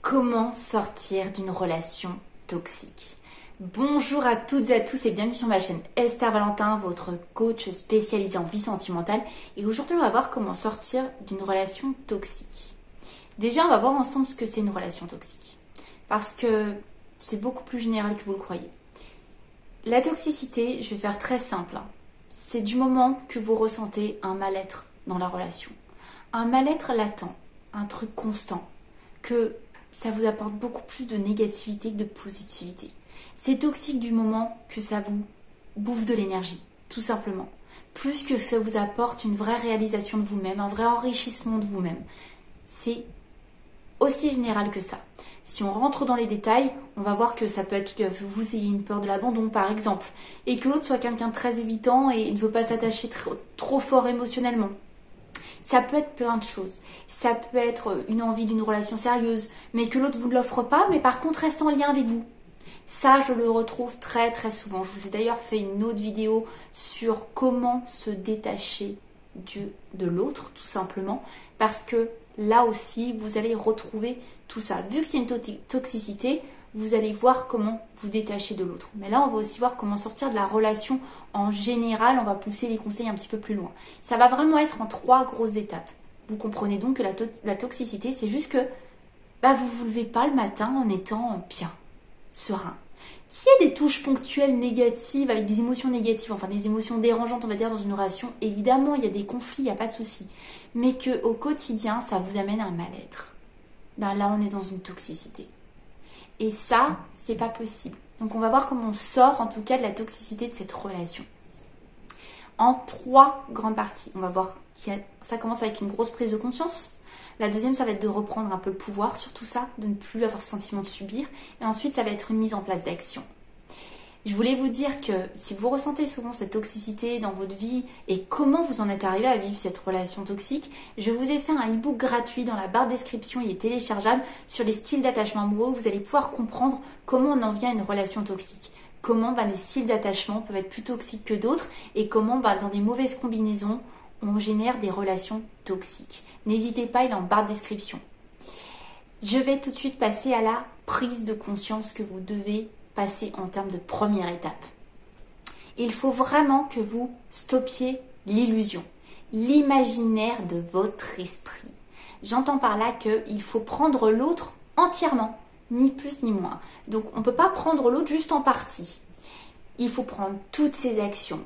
Comment sortir d'une relation toxique? Bonjour à toutes et à tous et bienvenue sur ma chaîne Esther Valentin, votre coach spécialisé en vie sentimentale. Et aujourd'hui, on va voir comment sortir d'une relation toxique. Déjà, on va voir ensemble ce que c'est une relation toxique. Parce que c'est beaucoup plus général que vous le croyez. La toxicité, je vais faire très simple. C'est du moment que vous ressentez un mal-être dans la relation. Un mal-être latent, un truc constant, que ça vous apporte beaucoup plus de négativité que de positivité. C'est toxique du moment que ça vous bouffe de l'énergie, tout simplement. Plus que ça vous apporte une vraie réalisation de vous-même, un vrai enrichissement de vous-même. C'est aussi général que ça. Si on rentre dans les détails, on va voir que ça peut être que vous ayez une peur de l'abandon par exemple, et que l'autre soit quelqu'un de très évitant et ne veut pas s'attacher trop fort émotionnellement. Ça peut être plein de choses. Ça peut être une envie d'une relation sérieuse, mais que l'autre ne vous l'offre pas, mais par contre reste en lien avec vous. Ça, je le retrouve très très souvent. Je vous ai d'ailleurs fait une autre vidéo sur comment se détacher de l'autre, tout simplement, parce que là aussi, vous allez retrouver tout ça. Vu que c'est une toxicité, vous allez voir comment vous détacher de l'autre. Mais là, on va aussi voir comment sortir de la relation en général. On va pousser les conseils un petit peu plus loin. Ça va vraiment être en 3 grosses étapes. Vous comprenez donc que la toxicité, c'est juste que vous ne vous levez pas le matin en étant bien, serein. Qu'il y ait des touches ponctuelles négatives, avec des émotions négatives, enfin des émotions dérangeantes, on va dire, dans une relation, évidemment, il y a des conflits, il n'y a pas de souci. Mais qu'au quotidien, ça vous amène à un mal-être. Là, on est dans une toxicité. Et ça, c'est pas possible. Donc on va voir comment on sort en tout cas de la toxicité de cette relation. En 3 grandes parties. On va voir ça commence avec une grosse prise de conscience. La deuxième, ça va être de reprendre un peu le pouvoir sur tout ça, de ne plus avoir ce sentiment de subir. Et ensuite, ça va être une mise en place d'action. Je voulais vous dire que si vous ressentez souvent cette toxicité dans votre vie et comment vous en êtes arrivé à vivre cette relation toxique, je vous ai fait un e-book gratuit dans la barre description, il est téléchargeable, sur les styles d'attachement amoureux. Vous allez pouvoir comprendre comment on en vient à une relation toxique. Comment les styles d'attachement peuvent être plus toxiques que d'autres et comment dans des mauvaises combinaisons, on génère des relations toxiques. N'hésitez pas, il est en barre de description. Je vais tout de suite passer à la prise de conscience que vous devez passer en termes de première étape. Il faut vraiment que vous stoppiez l'illusion, l'imaginaire de votre esprit. J'entends par là qu'il faut prendre l'autre entièrement, ni plus ni moins. Donc on ne peut pas prendre l'autre juste en partie. Il faut prendre toutes ses actions,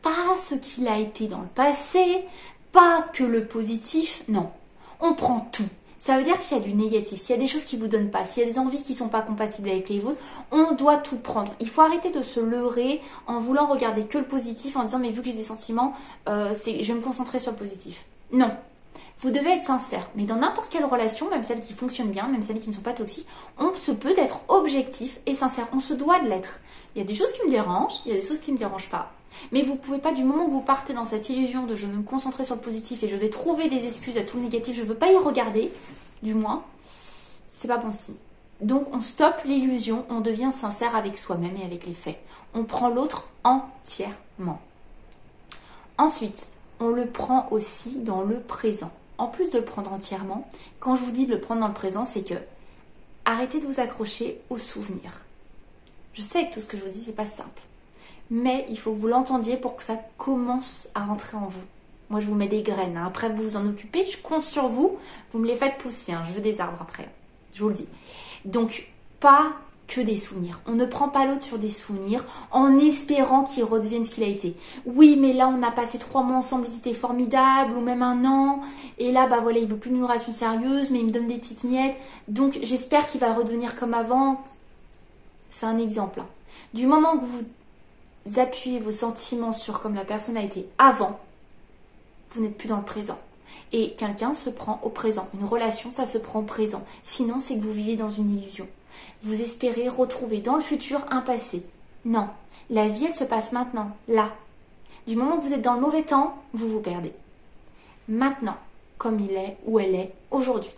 pas ce qu'il a été dans le passé, pas que le positif, non. On prend tout. Ça veut dire que s'il y a du négatif, s'il y a des choses qui ne vous donnent pas, s'il y a des envies qui ne sont pas compatibles avec les vôtres, on doit tout prendre. Il faut arrêter de se leurrer en voulant regarder que le positif, en disant mais vu que j'ai des sentiments, je vais me concentrer sur le positif. Non. Vous devez être sincère. Mais dans n'importe quelle relation, même celles qui fonctionnent bien, même celles qui ne sont pas toxiques, on se peut d'être objectif et sincère. On se doit de l'être. Il y a des choses qui me dérangent, il y a des choses qui ne me dérangent pas. Mais vous ne pouvez pas, du moment que vous partez dans cette illusion de je veux me concentrer sur le positif et je vais trouver des excuses à tout le négatif, je ne veux pas y regarder, du moins, c'est pas bon signe. Donc on stoppe l'illusion, on devient sincère avec soi-même et avec les faits. On prend l'autre entièrement. Ensuite, on le prend aussi dans le présent. En plus de le prendre entièrement, quand je vous dis de le prendre dans le présent, c'est que arrêtez de vous accrocher aux souvenirs. Je sais que tout ce que je vous dis, c'est pas simple. Mais il faut que vous l'entendiez pour que ça commence à rentrer en vous. Moi, je vous mets des graines. Après, vous vous en occupez. Je compte sur vous. Vous me les faites pousser. Je veux des arbres après. Je vous le dis. Donc, pas que des souvenirs. On ne prend pas l'autre sur des souvenirs en espérant qu'il redevienne ce qu'il a été. Oui, mais là, on a passé 3 mois ensemble. C'était formidable. Ou même 1 an. Et là, voilà, il veut plus d'une relation sérieuse. Mais il me donne des petites miettes. Donc, j'espère qu'il va redevenir comme avant. C'est un exemple. Du moment que vous appuyez vos sentiments sur comme la personne a été avant, vous n'êtes plus dans le présent. Et quelqu'un se prend au présent. Une relation, ça se prend au présent. Sinon, c'est que vous vivez dans une illusion. Vous espérez retrouver dans le futur un passé. Non. La vie, elle se passe maintenant, là. Du moment que vous êtes dans le mauvais temps, vous vous perdez. Maintenant, comme il est ou elle est aujourd'hui.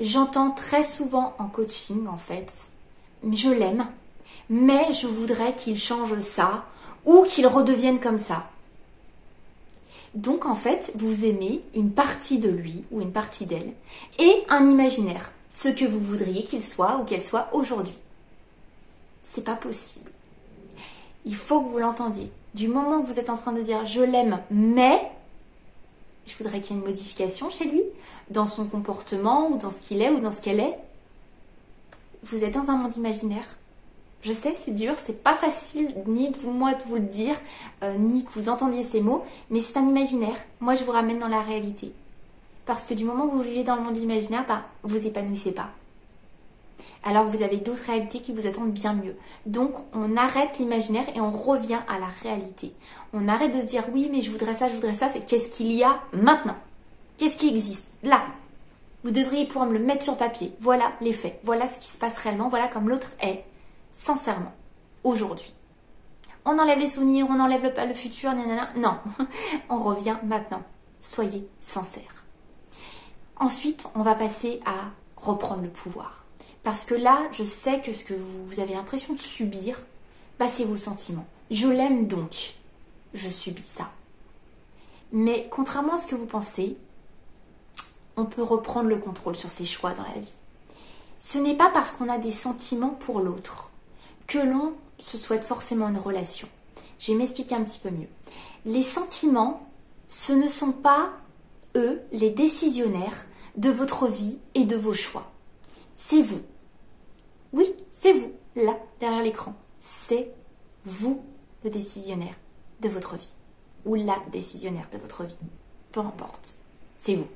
J'entends très souvent en coaching, en fait, je l'aime, mais je voudrais qu'il change ça ou qu'il redevienne comme ça. Donc en fait, vous aimez une partie de lui ou une partie d'elle et un imaginaire. ce que vous voudriez qu'il soit ou qu'elle soit aujourd'hui. C'est pas possible. Il faut que vous l'entendiez. Du moment que vous êtes en train de dire je l'aime, mais je voudrais qu'il y ait une modification chez lui, dans son comportement, ou dans ce qu'il est, ou dans ce qu'elle est, vous êtes dans un monde imaginaire. Je sais, c'est dur, c'est pas facile, ni pour moi de vous le dire, ni que vous entendiez ces mots, mais c'est un imaginaire. Moi, je vous ramène dans la réalité. Parce que du moment que vous vivez dans le monde imaginaire, vous épanouissez pas. Alors que vous avez d'autres réalités qui vous attendent bien mieux. Donc, on arrête l'imaginaire et on revient à la réalité. On arrête de se dire, oui, mais je voudrais ça, c'est qu'est-ce qu'il y a maintenant? Qu'est-ce qui existe là? Vous devriez pouvoir me le mettre sur papier. Voilà les faits. Voilà ce qui se passe réellement. Voilà comme l'autre est. Sincèrement. Aujourd'hui. On enlève les souvenirs, on enlève le futur, nanana. Non. On revient maintenant. Soyez sincères. Ensuite, on va passer à reprendre le pouvoir. Parce que là, je sais que ce que vous avez l'impression de subir, c'est vos sentiments. Je l'aime donc. Je subis ça. Mais contrairement à ce que vous pensez, on peut reprendre le contrôle sur ses choix dans la vie. Ce n'est pas parce qu'on a des sentiments pour l'autre que l'on se souhaite forcément une relation. Je vais m'expliquer un petit peu mieux. Les sentiments, ce ne sont pas, eux, les décisionnaires de votre vie et de vos choix. C'est vous. Oui, c'est vous, là, derrière l'écran. C'est vous, le décisionnaire de votre vie. Ou la décisionnaire de votre vie. Peu importe. C'est vous.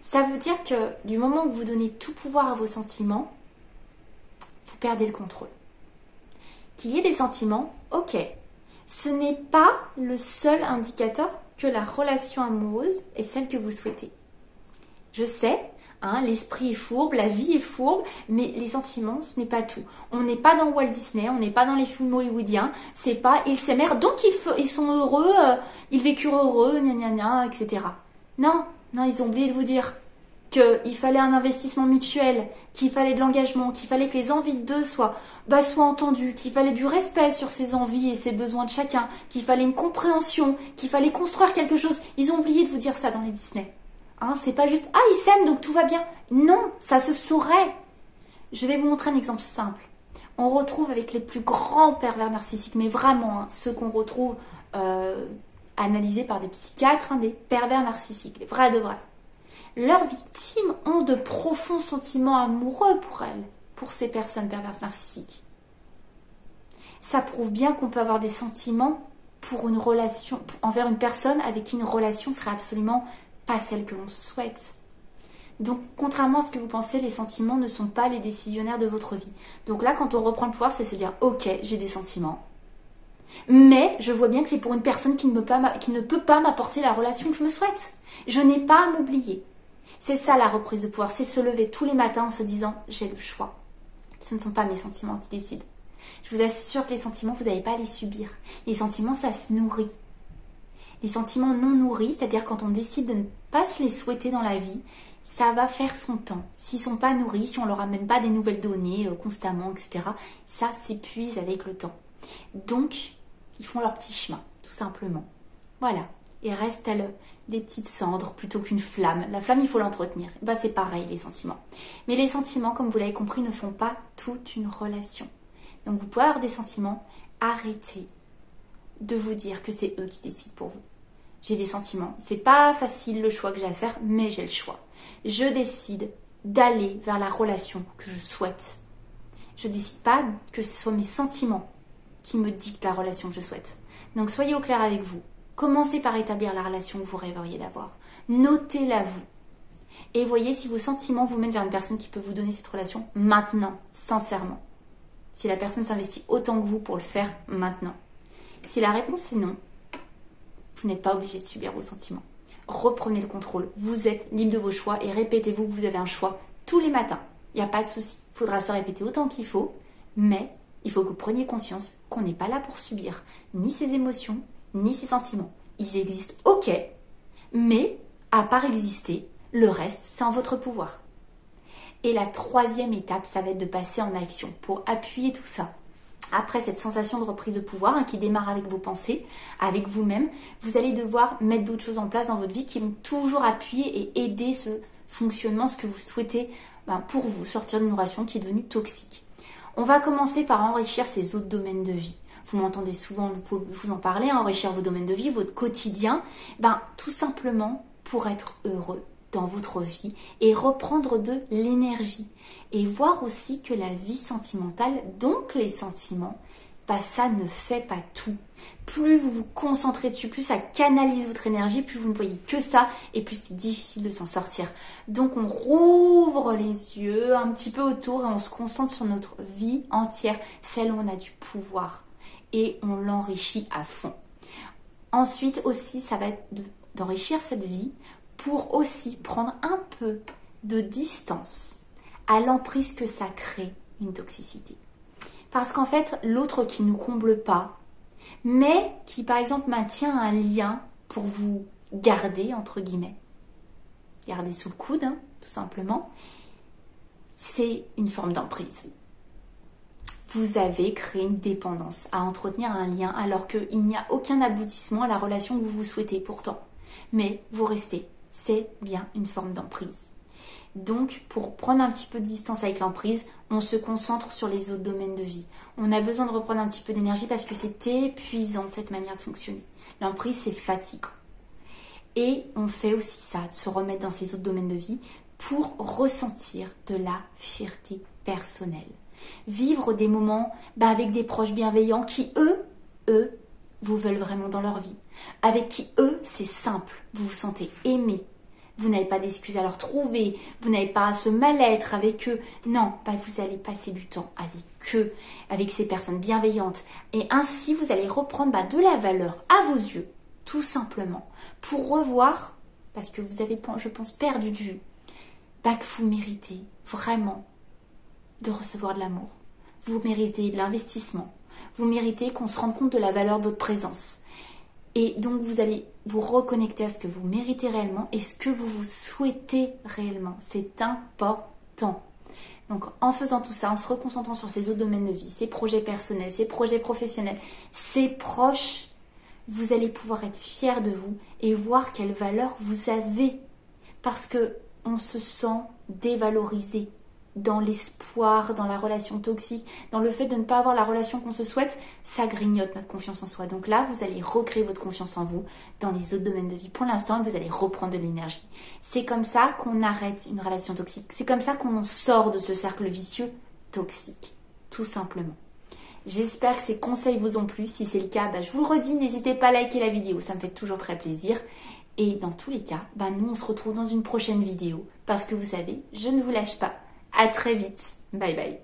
Ça veut dire que du moment où vous donnez tout pouvoir à vos sentiments, vous perdez le contrôle. Qu'il y ait des sentiments, ok. Ce n'est pas le seul indicateur que la relation amoureuse est celle que vous souhaitez. Je sais, l'esprit est fourbe, la vie est fourbe, mais les sentiments, ce n'est pas tout. On n'est pas dans Walt Disney, on n'est pas dans les films hollywoodiens, c'est pas ils s'aimèrent, donc ils sont heureux, ils vécurent heureux, gna gna gna, etc. Non, ils ont oublié de vous dire qu'il fallait un investissement mutuel, qu'il fallait de l'engagement, qu'il fallait que les envies d'eux soient entendues, qu'il fallait du respect sur ses envies et ses besoins de chacun, qu'il fallait une compréhension, qu'il fallait construire quelque chose. Ils ont oublié de vous dire ça dans les Disney. C'est pas juste « ils s'aiment donc tout va bien ». Non, ça se saurait. Je vais vous montrer un exemple simple. On retrouve avec les plus grands pervers narcissiques, mais vraiment, ceux qu'on retrouve analysés par des psychiatres, des pervers narcissiques, les vrais de vrais. Leurs victimes ont de profonds sentiments amoureux pour elles, pour ces personnes perverses narcissiques. Ça prouve bien qu'on peut avoir des sentiments pour une relation, envers une personne avec qui une relation serait absolument pas celle que l'on se souhaite. Donc, contrairement à ce que vous pensez, les sentiments ne sont pas les décisionnaires de votre vie. Donc là, quand on reprend le pouvoir, c'est se dire « Ok, j'ai des sentiments. Mais je vois bien que c'est pour une personne qui ne peut pas m'apporter la relation que je me souhaite. Je n'ai pas à m'oublier. » C'est ça la reprise de pouvoir, c'est se lever tous les matins en se disant « J'ai le choix. » Ce ne sont pas mes sentiments qui décident. Je vous assure que les sentiments, vous n'avez pas à les subir. Les sentiments, ça se nourrit. Les sentiments non nourris, c'est-à-dire quand on décide de ne pas se les souhaiter dans la vie, ça va faire son temps. S'ils ne sont pas nourris, si on ne leur amène pas des nouvelles données constamment, etc., ça s'épuise avec le temps. Donc, ils font leur petit chemin, tout simplement. Voilà. Et reste des petites cendres plutôt qu'une flamme. La flamme, il faut l'entretenir. C'est pareil, les sentiments. Mais les sentiments, comme vous l'avez compris, ne font pas toute une relation. Donc, vous pouvez avoir des sentiments, arrêtez de vous dire que c'est eux qui décident pour vous. J'ai des sentiments. C'est pas facile le choix que j'ai à faire, mais j'ai le choix. Je décide d'aller vers la relation que je souhaite. Je décide pas que ce soit mes sentiments qui me dictent la relation que je souhaite. Donc soyez au clair avec vous. Commencez par établir la relation que vous rêveriez d'avoir. Notez-la vous. Et voyez si vos sentiments vous mènent vers une personne qui peut vous donner cette relation maintenant, sincèrement. Si la personne s'investit autant que vous pour le faire maintenant. Si la réponse est non, vous n'êtes pas obligé de subir vos sentiments. Reprenez le contrôle. Vous êtes libre de vos choix et répétez-vous que vous avez un choix tous les matins. Il n'y a pas de souci. Il faudra se répéter autant qu'il faut, mais il faut que vous preniez conscience qu'on n'est pas là pour subir ni ses émotions, ni ses sentiments. Ils existent, ok, mais à part exister, le reste, c'est en votre pouvoir. Et la troisième étape, ça va être de passer en action pour appuyer tout ça. Après cette sensation de reprise de pouvoir qui démarre avec vos pensées, avec vous-même, vous allez devoir mettre d'autres choses en place dans votre vie qui vont toujours appuyer et aider ce fonctionnement, ce que vous souhaitez pour vous sortir d'une relation qui est devenue toxique. On va commencer par enrichir ces autres domaines de vie. Vous m'entendez souvent vous en parler, enrichir vos domaines de vie, votre quotidien, tout simplement pour être heureux dans votre vie et reprendre de l'énergie. Et voir aussi que la vie sentimentale, donc les sentiments, ça ne fait pas tout. Plus vous vous concentrez dessus, plus ça canalise votre énergie, plus vous ne voyez que ça et plus c'est difficile de s'en sortir. Donc on rouvre les yeux un petit peu autour et on se concentre sur notre vie entière, celle où on a du pouvoir et on l'enrichit à fond. Ensuite aussi, ça va être d'enrichir cette vie pour aussi prendre un peu de distance à l'emprise que ça crée une toxicité. Parce qu'en fait, l'autre qui ne nous comble pas, mais qui par exemple maintient un lien pour vous garder, entre guillemets, garder sous le coude, tout simplement, c'est une forme d'emprise. Vous avez créé une dépendance à entretenir un lien alors qu'il n'y a aucun aboutissement à la relation que vous souhaitez pourtant. Mais vous restez, c'est bien une forme d'emprise. Donc, pour prendre un petit peu de distance avec l'emprise, on se concentre sur les autres domaines de vie. On a besoin de reprendre un petit peu d'énergie parce que c'est épuisant cette manière de fonctionner. L'emprise, c'est fatigant. Et on fait aussi ça, de se remettre dans ces autres domaines de vie pour ressentir de la fierté personnelle. Vivre des moments avec des proches bienveillants qui, eux, vous veulent vraiment dans leur vie. Avec qui, eux, c'est simple, vous vous sentez aimé. Vous n'avez pas d'excuses à leur trouver, vous n'avez pas à se mal-être avec eux. Non, vous allez passer du temps avec eux, avec ces personnes bienveillantes. Et ainsi, vous allez reprendre de la valeur à vos yeux, tout simplement, pour revoir, parce que vous avez, je pense, perdu de vue, que vous méritez vraiment de recevoir de l'amour. Vous méritez de l'investissement. Vous méritez qu'on se rende compte de la valeur de votre présence. Et donc, vous allez vous reconnecter à ce que vous méritez réellement et ce que vous souhaitez réellement. C'est important. Donc, en faisant tout ça, en se reconcentrant sur ces autres domaines de vie, ces projets personnels, ces projets professionnels, ces proches, vous allez pouvoir être fiers de vous et voir quelle valeur vous avez. Parce qu'on se sent dévalorisé dans l'espoir, dans la relation toxique, dans le fait de ne pas avoir la relation qu'on se souhaite, ça grignote notre confiance en soi. Donc là, vous allez recréer votre confiance en vous dans les autres domaines de vie. Pour l'instant, vous allez reprendre de l'énergie. C'est comme ça qu'on arrête une relation toxique. C'est comme ça qu'on sort de ce cercle vicieux toxique, tout simplement. J'espère que ces conseils vous ont plu. Si c'est le cas, je vous le redis, n'hésitez pas à liker la vidéo, ça me fait toujours très plaisir. Et dans tous les cas, nous on se retrouve dans une prochaine vidéo. Parce que vous savez, je ne vous lâche pas. À très vite. Bye bye.